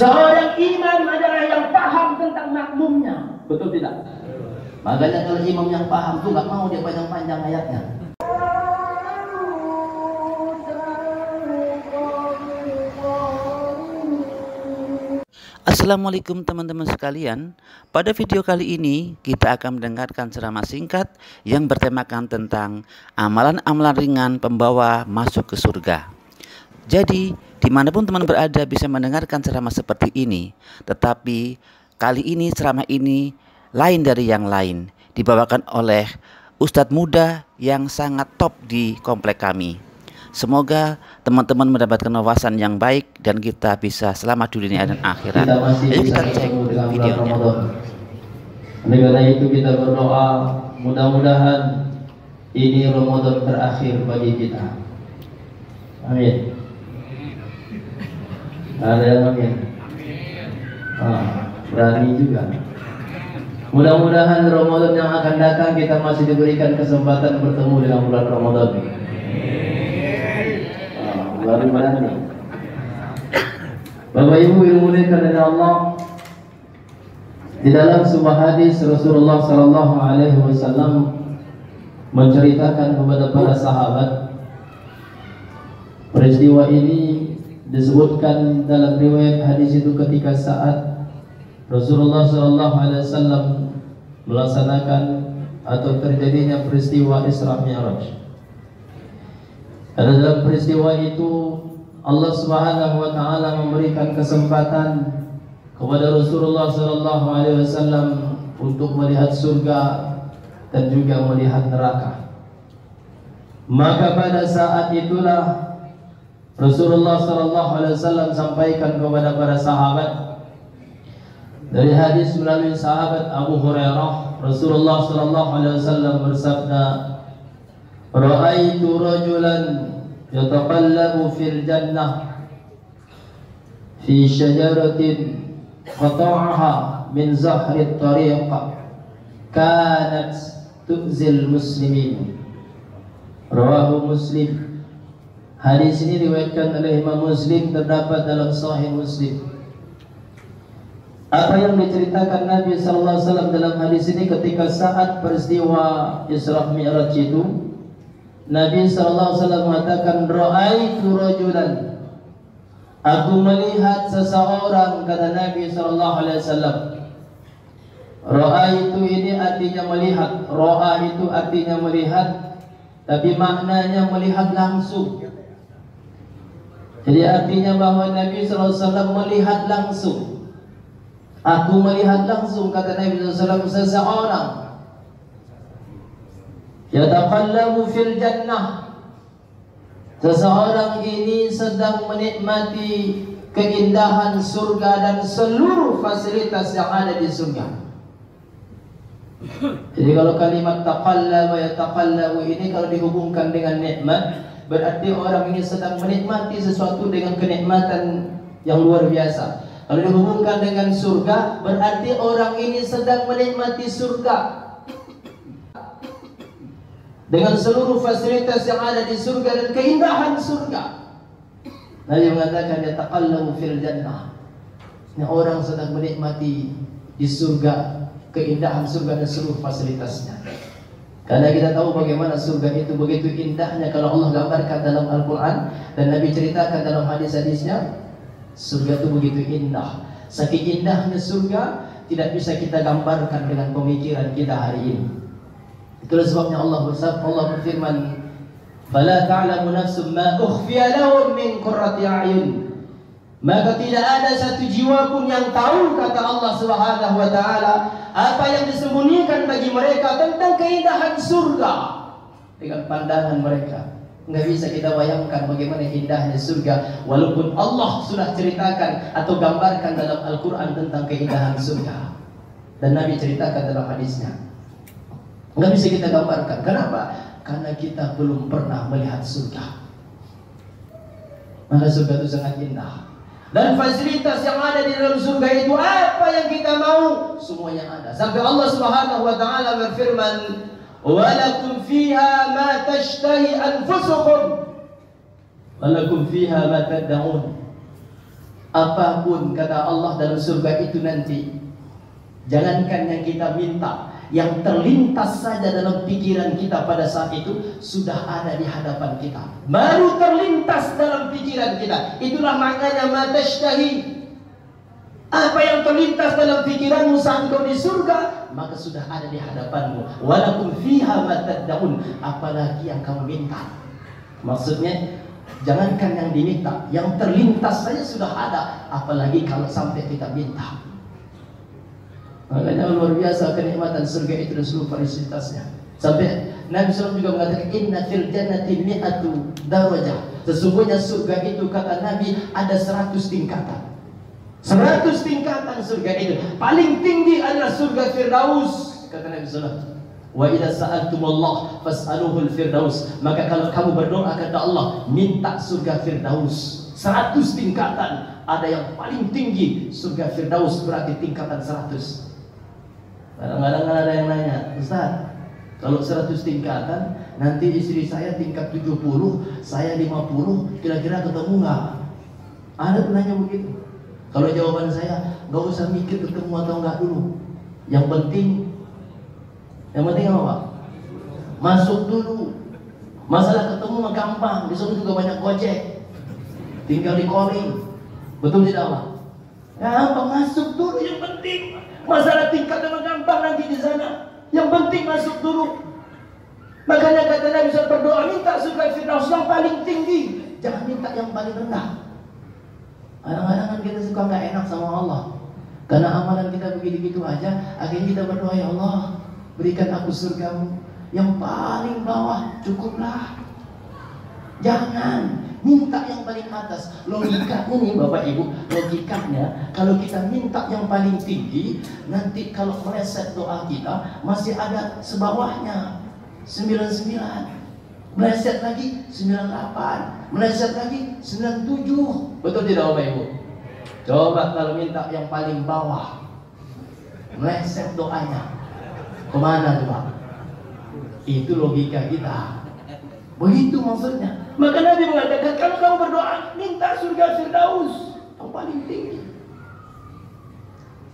Seorang imam adalah yang paham tentang makmumnya. Betul tidak? Makanya kalau imam yang paham tuh nggak mau dia panjang-panjang ayatnya. Assalamualaikum teman-teman sekalian. Pada video kali ini kita akan mendengarkan ceramah singkat yang bertemakan tentang amalan-amalan ringan pembawa masuk ke surga. Jadi dimanapun teman berada bisa mendengarkan ceramah seperti ini. Tetapi kali ini ceramah ini lain dari yang lain, dibawakan oleh Ustadz muda yang sangat top di komplek kami. Semoga teman-teman mendapatkan wawasan yang baik dan kita bisa selamat dunia dan akhirat. Ayo kita cek videonya. Oleh karena itu kita berdoa, mudah-mudahan ini Ramadan terakhir bagi kita. Amin. Ada yang amin. Berani juga. Mudah-mudahan Ramadan yang akan datang kita masih diberikan kesempatan bertemu dengan bulan Ramadan. Baru berani. Bapak Ibu yang dimuliakan oleh Allah, di dalam sebuah hadis Rasulullah Sallallahu Alaihi Wasallam menceritakan kepada para sahabat peristiwa ini. Disebutkan dalam riwayat hadis itu ketika saat Rasulullah Sallallahu Alaihi Wasallam melaksanakan atau terjadinya peristiwa Isra Mi'raj. Karena dalam peristiwa itu Allah Subhanahu wa taala memberikan kesempatan kepada Rasulullah sallallahu alaihi wasallam untuk melihat surga dan juga melihat neraka. Maka pada saat itulah Rasulullah sallallahu alaihi wasallam sampaikan kepada para sahabat dari hadis melalui sahabat Abu Hurairah, Rasulullah sallallahu alaihi wasallam bersabda, "Ra'aitu rajulan yataqallabu fil jannah fi syajaratin qata'aha min zahri at-tariq kanat tu'zil muslimin." Rawahu Muslim. Hadis ini diriwayatkan oleh Imam Muslim, terdapat dalam Sahih Muslim. Apa yang diceritakan Nabi sallallahu alaihi wasallam dalam hadis ini ketika saat peristiwa Isra Mi'raj itu, Nabi sallallahu alaihi wasallam mengatakan, "Ra'aitu rajulan." Aku melihat seseorang, kata Nabi sallallahu alaihi wasallam. Ra'aitu ini artinya melihat, ra'a itu artinya melihat, tapi maknanya melihat langsung. Jadi artinya bahwa Nabi sallallahu alaihi wasallam melihat langsung. Aku melihat langsung, kata Nabi sallallahu alaihi wasallam, seseorang yataqallabu fil jannah. Seseorang ini sedang menikmati keindahan surga dan seluruh fasilitas yang ada di surga. Jadi kalau kalimat taqallaba yataqallabu ini kalau dihubungkan dengan nikmat, berarti orang ini sedang menikmati sesuatu dengan kenikmatan yang luar biasa. Kalau dihubungkan dengan surga, berarti orang ini sedang menikmati surga dengan seluruh fasilitas yang ada di surga dan keindahan surga. Nabi mengatakan yataqallabu fil jannah. Ini orang sedang menikmati di surga, keindahan surga dan seluruh fasilitasnya. Karena kita tahu bagaimana surga itu begitu indahnya kalau Allah gambarkan dalam Al-Quran dan Nabi ceritakan dalam hadis-hadisnya. Surga itu begitu indah. Saking indahnya surga tidak bisa kita gambarkan dengan pemikiran kita hari ini. Itulah sebabnya Allah berfirman, "Fala ta'lamu nafsun ma ukhfiya lahum min qurrati a'yun." Maka tidak ada satu jiwa pun yang tahu, kata Allah Subhanahu wa taala, apa yang disembunyikan bagi mereka tentang keindahan surga dengan pandangan mereka. Nggak bisa kita bayangkan bagaimana indahnya surga, walaupun Allah sudah ceritakan atau gambarkan dalam Al-Quran tentang keindahan surga dan Nabi ceritakan dalam hadisnya. Nggak bisa kita gambarkan. Kenapa? Karena kita belum pernah melihat surga. Maka surga itu sangat indah. Dan fasilitas yang ada di dalam surga itu, apa yang kita mau, semuanya ada. Sampai Allah Subhanahu wa taala berfirman, "Walakum fiha ma tashtahi anfusukum, walakum fiha ma tad'un." apapun kata Allah dalam surga itu nanti, jangankan yang kita minta, yang terlintas saja dalam pikiran kita pada saat itu sudah ada di hadapan kita. Baru terlintas dalam pikiran kita. Itulah maknanya matashtahi. Apa yang terlintas dalam pikiranmu saat kau di surga, maka sudah ada di hadapanmu. Walakum fiha ma tad'un, apalagi yang kamu minta. Maksudnya jangankan yang diminta, yang terlintas saja sudah ada, apalagi kalau sampai kita minta. Makanya luar biasa kenikmatan surga itu dan seluruh fasilitasnya. Sampai Nabi SAW juga mengatakan inna fil jannati mi'atu darajah. Sesungguhnya surga itu kata Nabi ada 100 tingkatan. 100 tingkatan surga itu. Paling tinggi adalah surga Firdaus kata Nabi SAW. Wa idza sa'altumullah fas'aluhul firdaus. Maka kalau kamu berdoa kata Allah, minta surga Firdaus. 100 tingkatan. Ada yang paling tinggi surga Firdaus, berarti tingkatan 100. Kadang-kadang ada yang nanya, Ustaz, kalau 100 tingkatan, nanti istri saya tingkat 70, saya 50, kira-kira ketemu nggak? Ada penanya begitu. Kalau jawaban saya, nggak usah mikir ketemu atau nggak dulu. Yang penting apa Pak? Masuk dulu. Masalah ketemu mah gampang, di sana juga banyak gojek. Tinggal di calling. Betul tidak Pak? Gampang, masuk dulu yang penting. Masalah tingkat memang gampang nanti di sana. Yang penting masuk dulu. Makanya kata Nabi SAW berdoa, minta surga Firdaus yang paling tinggi. Jangan minta yang paling rendah. Kadang-kadang kan kita suka nggak enak sama Allah. Karena amalan kita begitu-begitu aja. Akhirnya kita berdoa, ya Allah, berikan aku surgamu yang paling bawah, cukuplah. Jangan minta yang paling atas. Logikanya nih Bapak Ibu, logikanya kalau kita minta yang paling tinggi, nanti kalau meleset doa kita masih ada sebawahnya 99, meleset lagi 98, meleset lagi 97. Betul tidak Bapak Ibu? Coba kalau minta yang paling bawah, meleset doanya kemana tuh Pak? Itu logika kita. Begitu maksudnya. Maka Nabi mengatakan kalau kamu berdoa, minta surga Firdaus yang paling tinggi.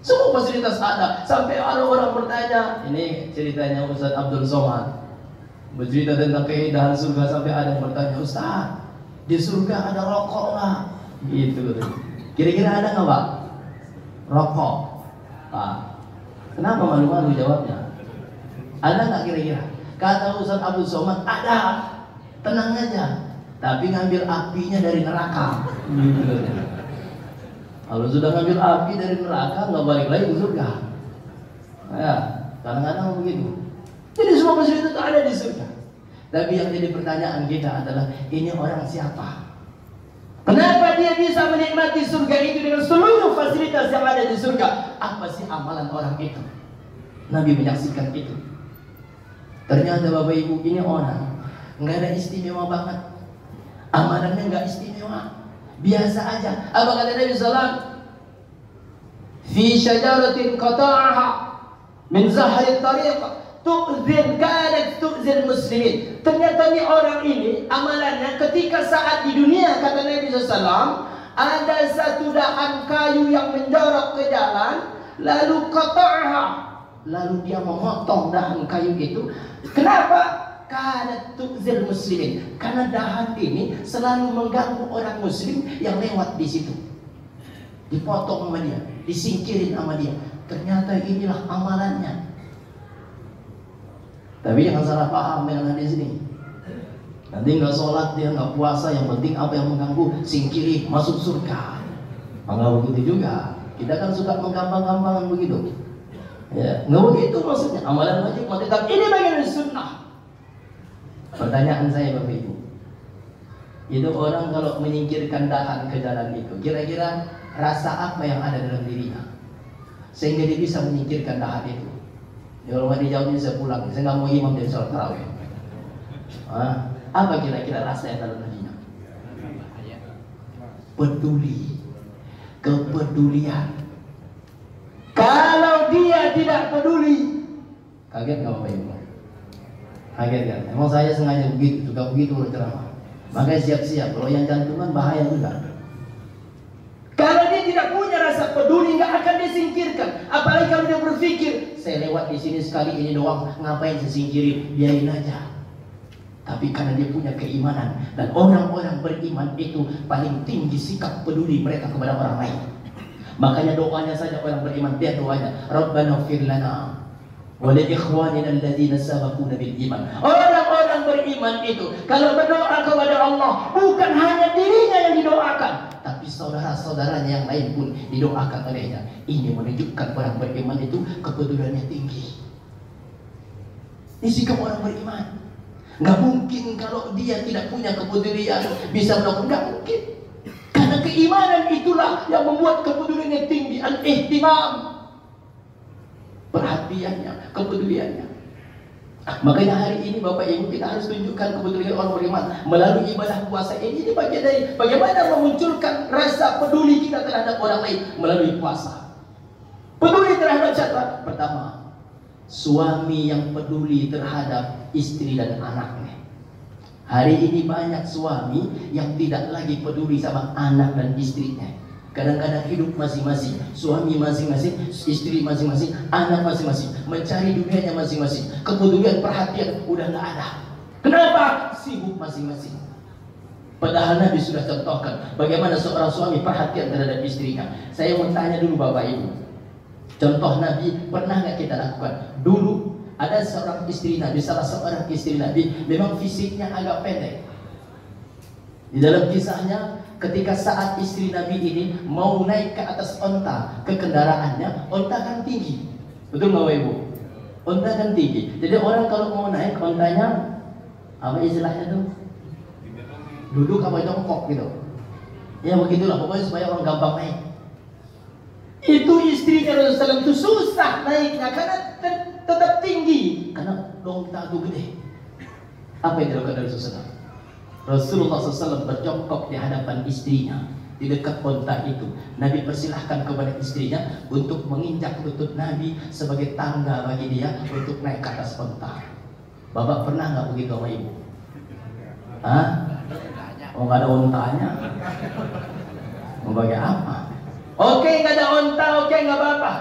Semua fasilitas ada. Sampai ada orang bertanya, ini ceritanya Ustaz Abdul Somad bercerita tentang keindahan surga. Sampai ada yang bertanya, Ustaz, di surga ada rokok nggak? Gitu. Kira-kira ada nggak Pak? Rokok Pak. Kenapa malu-malu jawabnya? Ada nggak kira-kira? Kata Ustaz Abdul Somad, ada. Tenang aja, tapi ngambil apinya dari neraka. Kalau sudah ngambil api dari neraka, nggak balik lagi ke surga. Ya, kadang-kadang begitu. Jadi semua fasilitas itu ada di surga. Tapi yang jadi pertanyaan kita adalah, ini orang siapa? Kenapa dia bisa menikmati surga itu dengan seluruh fasilitas yang ada di surga? Apa sih amalan orang itu? Nabi menyaksikan itu. Ternyata Bapak Ibu, ini orang nggak ada istimewa banget, amalannya nggak istimewa, biasa aja. Apa kata Nabi SAW? Fi syajaratin qata'aha min zahri tariq tu'zil kanat tu'zil muslimin. Ternyata nih orang ini amalannya ketika saat di dunia, kata Nabi SAW, ada satu dahan kayu yang menjorok ke jalan, lalu qata'aha, lalu dia memotong dahan kayu itu. Kenapa? Karena tu'zil muslimin, karena dahan ini selalu mengganggu orang muslim yang lewat di situ. Dipotong sama dia, disingkirin sama dia. Ternyata inilah amalannya. Tapi jangan salah paham dengan hadis ini. Nanti nggak sholat, dia nggak puasa, yang penting apa yang mengganggu singkiri, masuk surga. Nggak begitu juga. Kita kan suka menggampang-gampangan begitu. Ya, nggak begitu maksudnya. Amalan wajib, tetap ini bagian dari sunnah. Pertanyaan saya Bapak Ibu, itu orang kalau menyingkirkan dahan ke jalan itu, kira-kira rasa apa yang ada dalam dirinya sehingga dia bisa menyingkirkan dahan itu? Ya kalau nggak dijawabnya saya pulang, saya nggak mau imam dari sholat tarawih. Apa kira-kira rasa yang dalam dirinya? Peduli, kepedulian. Kalau dia tidak peduli, kaget nggak Bapak Ibu? Kaget kan? Emang saya sengaja begitu, suka begitu berceramah. Makanya siap-siap, kalau yang jantungan bahaya juga. Kalau dia tidak punya rasa peduli nggak akan disingkirkan. Apalagi kalau dia berpikir, saya lewat di sini sekali ini doang, ngapain saya singkirin? Biarin aja. Tapi karena dia punya keimanan, dan orang-orang beriman itu paling tinggi sikap peduli mereka kepada orang lain. Makanya doanya saja orang beriman, dia doanya, Rabbana ighfir lana wa li ikhwanina alladziina sabaquna bil iman. Orang-orang beriman itu kalau berdoa kepada Allah, bukan hanya dirinya yang didoakan, tapi saudara-saudaranya yang lain pun didoakan olehnya. Ini menunjukkan orang beriman itu kepeduliannya tinggi. Ini sikap orang beriman. Nggak mungkin kalau dia tidak punya kepedulian bisa melakukan, nggak mungkin. Karena keimanan itulah yang membuat kepeduliannya tinggi. Al-ihtimam, perhatiannya, kepeduliannya. Makanya hari ini Bapak Ibu kita harus tunjukkan kepedulian orang beriman melalui ibadah puasa ini. Ini bagian dari bagaimana memunculkan rasa peduli kita terhadap orang lain melalui puasa. Peduli terhadap siapa? Pertama, suami yang peduli terhadap istri dan anaknya. Hari ini banyak suami yang tidak lagi peduli sama anak dan istrinya. Kadang-kadang hidup masing-masing, suami masing-masing, istri masing-masing, anak masing-masing, mencari dunianya masing-masing. Kepedulian, perhatian udah nggak ada. Kenapa? Sibuk masing-masing. Padahal Nabi sudah contohkan bagaimana seorang suami perhatian terhadap istrinya. Saya mau tanya dulu Bapak Ibu, contoh Nabi pernah nggak kita lakukan? Dulu ada seorang istri Nabi, salah seorang istri Nabi, memang fisiknya agak pendek. Di dalam kisahnya, ketika saat istri Nabi ini mau naik ke atas onta, ke kendaraannya, onta kan tinggi. Betul nggak Ibu? Onta kan tinggi. Jadi orang kalau mau naik ontanya, apa istilahnya tuh? Duduk apa jongkok gitu. Ya begitulah, pokoknya supaya orang gampang naik. Itu istrinya Rasulullah itu susah naiknya karena tetap tinggi, karena onta itu gede. Apa yang dilakukan Rasulullah? Rasulullah SAW berjongkok di hadapan istrinya di dekat onta itu. Nabi persilahkan kepada istrinya untuk menginjak lutut Nabi sebagai tangga bagi dia untuk naik ke atas onta. Bapak pernah nggak begitu sama Ibu? Hah? Oh nggak ada ontanya? Mau pakai apa? Oke nggak ada onta, oke nggak apa-apa.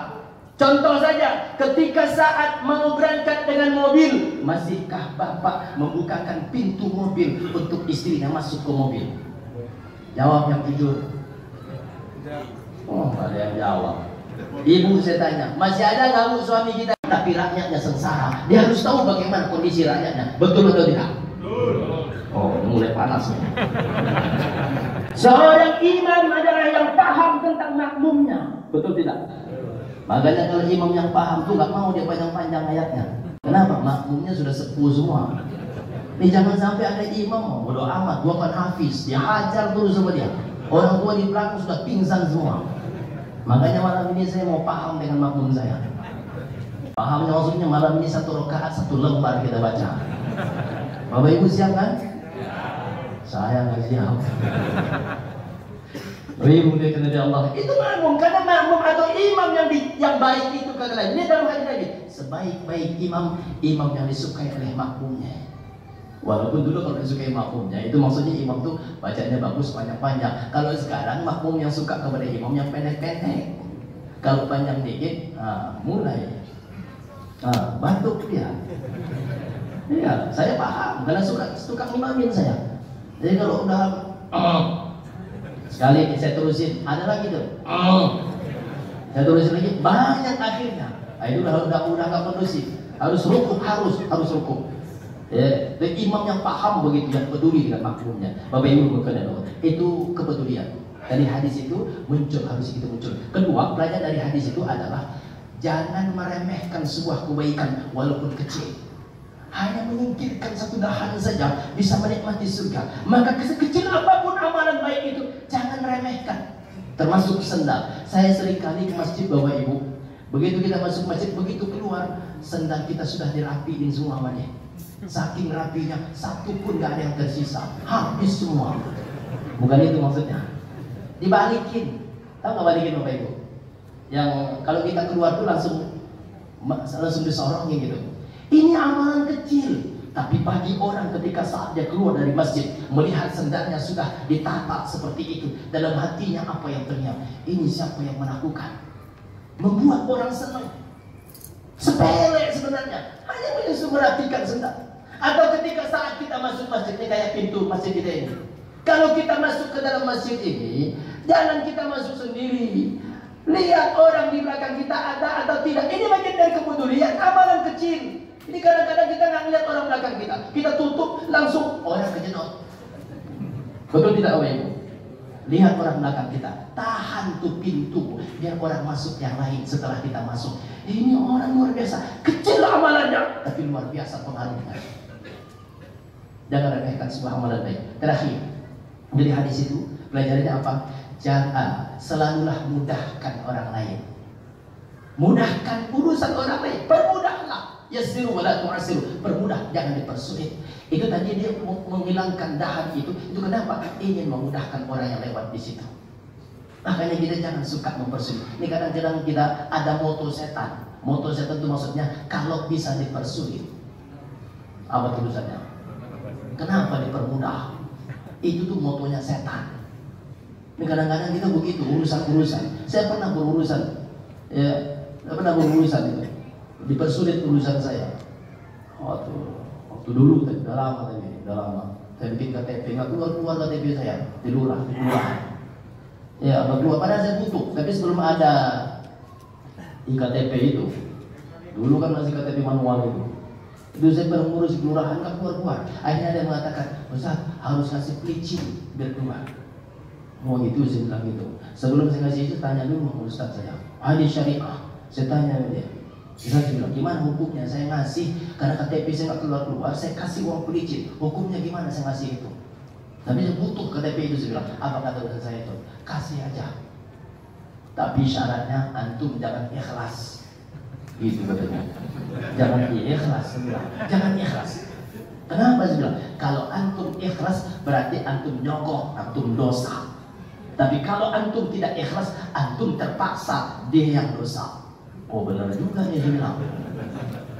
Contoh saja, ketika saat mau berangkat dengan mobil, masihkah Bapak membukakan pintu mobil untuk istrinya masuk ke mobil? Jawab yang jujur. Oh, ada yang jawab. Ibu saya tanya, masih ada nggak Bu suami kita? Tapi rakyatnya sengsara. Dia harus tahu bagaimana kondisi rakyatnya. Betul atau tidak? Oh, mulai panas. Seorang imam adalah yang paham tentang makmumnya. Betul tidak? Makanya kalau imam yang paham tuh nggak mau dia panjang-panjang ayatnya. Kenapa? Makmumnya sudah sepuh semua. Ini jangan sampai ada imam bodoh amat, gua kan hafiz, dia hajar terus sama dia. Orang tua di belakang sudah pingsan semua. Makanya malam ini saya mau paham dengan makmum saya. Pahamnya maksudnya malam ini 1 rakaat 1 lembar kita baca. Bapak Ibu siap kan? Saya nggak siap. Ibu dia kena Allah. Itu makmum, karena makmum atau imam yang baik itu kata lain. Ini dalam hadis lagi. Sebaik-baik imam, imam yang disukai oleh makmumnya. Walaupun dulu kalau disukai makmumnya, itu maksudnya imam tuh bacanya bagus panjang-panjang. Kalau sekarang makmum yang suka kepada imam yang pendek-pendek. Kalau panjang dikit, mulai batuk dia. Iya, saya paham karena suka imamin saya. Jadi kalau udah sekali saya terusin, ada lagi tuh. Saya terusin lagi, banyak akhirnya. Nah, itu udah nggak kondusif. Harus rukuk, harus rukuk. Ya, dan imam yang paham begitu, yang peduli dengan makmumnya. Bapak Ibu berkenan, itu kepedulian. Dari hadis itu harus itu muncul. Kedua, pelajaran dari hadis itu adalah jangan meremehkan sebuah kebaikan walaupun kecil. Hanya menyingkirkan satu dahan saja bisa menikmati surga. Maka sekecil apapun amalan baik itu jangan remehkan. Termasuk sendal. Saya seringkali ke masjid Bapak Ibu. Begitu kita masuk masjid, begitu keluar, sendal kita sudah dirapiin semua sama dia. Saking rapinya, satu pun gak ada yang tersisa. Habis semua. Bukan itu maksudnya. Dibalikin. Tahu gak balikin Bapak Ibu? Yang kalau kita keluar tuh langsung disorongin gitu. Ini amalan kecil, tapi bagi orang ketika saat dia keluar dari masjid, melihat sendalnya sudah ditata seperti itu, dalam hatinya apa yang ternyata ini siapa yang melakukan, membuat orang senang. Sepele sebenarnya, hanya memperhatikan sendal. Atau ketika saat kita masuk masjid, ini kayak pintu masjid kita ini. Kalau kita masuk ke dalam masjid ini, jangan kita masuk sendiri. Lihat orang di belakang kita ada atau tidak. Ini bagian dari kepedulian, amalan kecil. Ini kadang-kadang kita nggak lihat orang belakang kita. Kita tutup langsung orang kejedot. Betul tidak Bapak Ibu? Lihat orang belakang kita, tahan tuh pintu biar orang masuk yang lain setelah kita masuk. Ini orang luar biasa, kecil amalannya tapi luar biasa pengaruhnya. Jangan remehkan sebuah amalan baik. Terakhir, dari hadis itu pelajarannya apa? Jangan selalulah mudahkan orang lain. Mudahkan urusan orang lain, permudahlah. Yassiru wala tu'assiru, permudah, jangan dipersulit. Itu tadi dia menghilangkan dahan itu kenapa? Ingin memudahkan orang yang lewat di situ. Makanya kita jangan suka mempersulit. Ini kadang-kadang kita ada moto setan. Moto setan itu maksudnya kalau bisa dipersulit. Apa tulisannya? Kenapa dipermudah? Itu tuh motonya setan. Ini kadang-kadang kita begitu urusan-urusan. Saya pernah berurusan, ya, itu. Dipersulit urusan saya. Waktu dulu, udah lama. Saya bikin KTP, nggak keluar KTP saya di lurah. Ya, nggak keluar. Padahal saya butuh. Tapi sebelum ada IKTP itu, dulu kan masih KTP manual itu saya mengurus kelurahan nggak keluar. Akhirnya ada yang mengatakan, Ustaz harus kasih pelicin biar keluar. Mau gitu saya bilang gitu. Sebelum saya kasih itu tanya dulu sama Ustaz saya. Hadis syariah. Saya tanya dia. Saya bilang, gimana hukumnya saya ngasih, karena KTP saya nggak keluar, saya kasih uang pelicin, hukumnya gimana saya ngasih itu? Tapi saya butuh KTP itu, saya bilang, apa kata Ustaz saya itu? Kasih aja. Tapi syaratnya antum jangan ikhlas. Gitu katanya. Jangan ikhlas, saya bilang. Jangan ikhlas. Kenapa saya bilang? Kalau antum ikhlas berarti antum nyogok, antum dosa. Tapi kalau antum tidak ikhlas, antum terpaksa, dia yang dosa. Oh benar juga ya, dia bilang.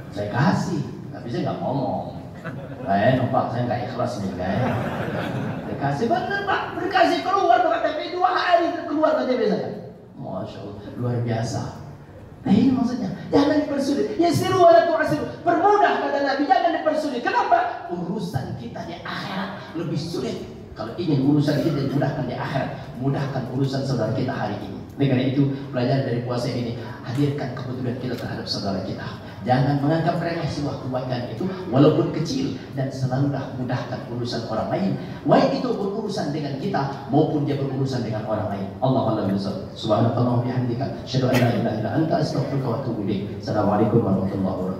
Saya kasih, tapi saya nggak ngomong. Pak, saya nggak ikhlas nih, Saya kasih benar Pak, berkasih keluar ke KTP 2 hari keluar KTP saya. Masya Allah, luar biasa. Nah ini maksudnya, jangan dipersulit. Yassiru wala tu'assiru, permudah kata Nabi, jangan dipersulit. Kenapa? Urusan kita di akhirat lebih sulit. Kalau ingin urusan kita dimudahkan di akhirat, mudahkan urusan saudara kita hari ini. Dengan itu, pelajaran dari puasa ini, hadirkan kepedulian kita terhadap saudara kita. Jangan menganggap remeh sebuah kebaikan itu, walaupun kecil, dan selalulah mudahkan urusan orang lain. Baik itu berurusan dengan kita, maupun dia berurusan dengan orang lain. Allah subhanahu wa ta'ala bihamdika, asyhadu an la ilaha illa anta, astaghfiruka wa atubu ilaik. Assalamualaikum warahmatullahi wabarakatuh.